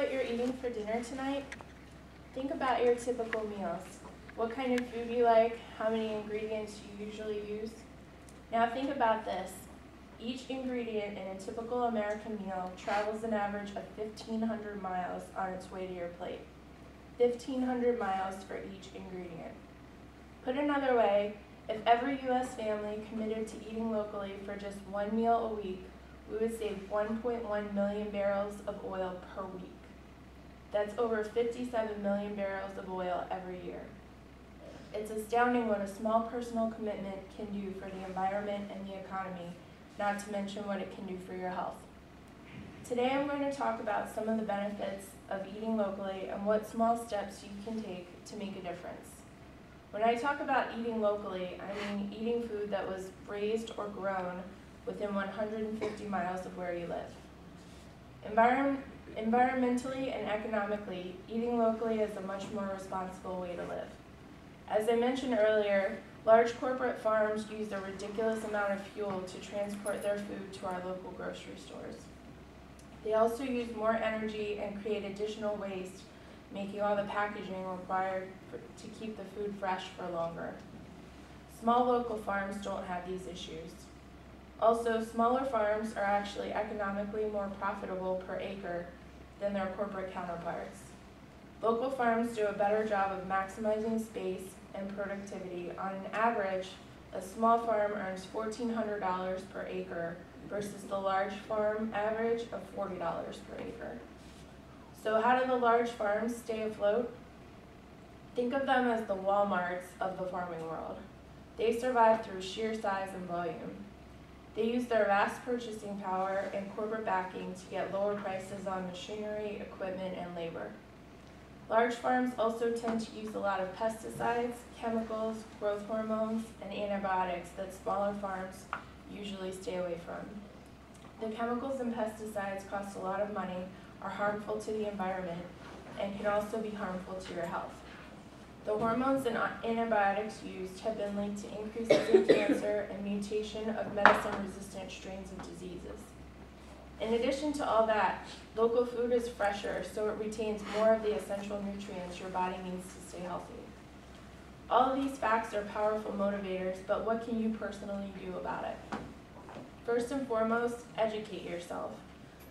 what you're eating for dinner tonight? Think about your typical meals. What kind of food you like, how many ingredients you usually use. Now think about this. Each ingredient in a typical American meal travels an average of 1,500 miles on its way to your plate. 1,500 miles for each ingredient. Put another way, if every U.S. family committed to eating locally for just one meal a week, we would save 1.1 million barrels of oil per week. That's over 57 million barrels of oil every year. It's astounding what a small personal commitment can do for the environment and the economy, not to mention what it can do for your health. Today I'm going to talk about some of the benefits of eating locally and what small steps you can take to make a difference. When I talk about eating locally, I mean eating food that was raised or grown within 150 miles of where you live. Environmentally and economically, eating locally is a much more responsible way to live. As I mentioned earlier, large corporate farms use a ridiculous amount of fuel to transport their food to our local grocery stores. They also use more energy and create additional waste, making all the packaging required to keep the food fresh for longer. Small local farms don't have these issues. Also, smaller farms are actually economically more profitable per acre than their corporate counterparts. Local farms do a better job of maximizing space and productivity. On an average, a small farm earns $1,400 per acre versus the large farm average of $40 per acre. So how do the large farms stay afloat? Think of them as the Walmarts of the farming world. They survive through sheer size and volume. They use their vast purchasing power and corporate backing to get lower prices on machinery, equipment, and labor. Large farms also tend to use a lot of pesticides, chemicals, growth hormones, and antibiotics that smaller farms usually stay away from. The chemicals and pesticides cost a lot of money, are harmful to the environment, and can also be harmful to your health. The hormones and antibiotics used have been linked to increases in cancer and mutation of medicine-resistant strains of diseases. In addition to all that, local food is fresher, so it retains more of the essential nutrients your body needs to stay healthy. All of these facts are powerful motivators, but what can you personally do about it? First and foremost, educate yourself.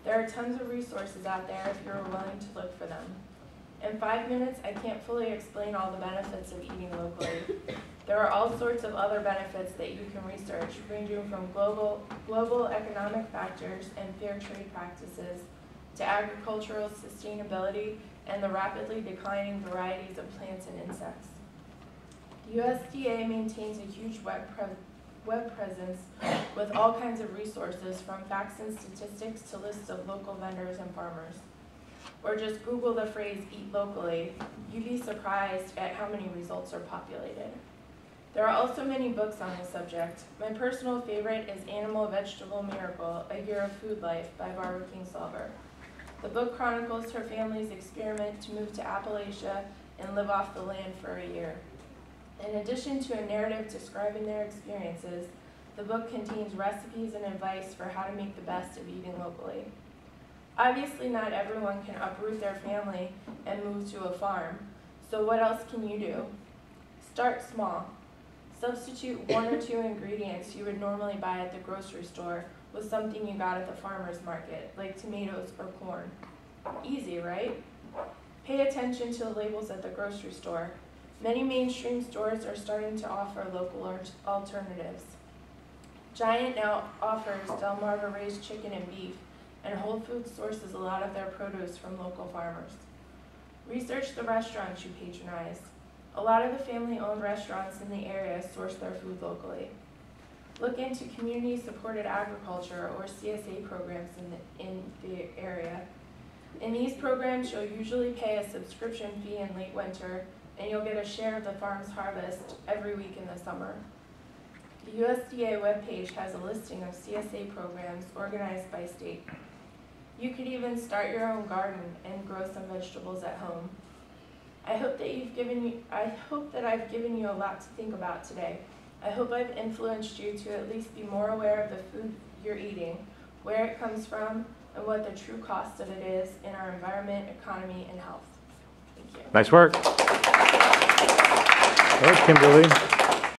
There are tons of resources out there if you're willing to look for them. In 5 minutes, I can't fully explain all the benefits of eating locally. There are all sorts of other benefits that you can research, ranging from global economic factors and fair trade practices to agricultural sustainability and the rapidly declining varieties of plants and insects. The USDA maintains a huge web presence with all kinds of resources, from facts and statistics to lists of local vendors and farmers. Or just Google the phrase "eat locally." You'd be surprised at how many results are populated. There are also many books on the subject. My personal favorite is Animal Vegetable Miracle, A Year of Food Life by Barbara Kingsolver. The book chronicles her family's experiment to move to Appalachia and live off the land for a year. In addition to a narrative describing their experiences, the book contains recipes and advice for how to make the best of eating locally. Obviously, not everyone can uproot their family and move to a farm, so what else can you do? Start small. Substitute 1 or 2 ingredients you would normally buy at the grocery store with something you got at the farmer's market, like tomatoes or corn. Easy, right? Pay attention to the labels at the grocery store. Many mainstream stores are starting to offer local alternatives. Giant now offers Delmarva raised chicken and beef, and Whole Foods sources a lot of their produce from local farmers. Research the restaurants you patronize. A lot of the family-owned restaurants in the area source their food locally. Look into community-supported agriculture or CSA programs in the area. In these programs, you'll usually pay a subscription fee in late winter, and you'll get a share of the farm's harvest every week in the summer. The USDA webpage has a listing of CSA programs organized by state. You could even start your own garden and grow some vegetables at home. I hope that I've given you a lot to think about today. I hope I've influenced you to at least be more aware of the food you're eating, where it comes from, and what the true cost of it is in our environment, economy, and health. Thank you. Nice work. All right, Kimberly.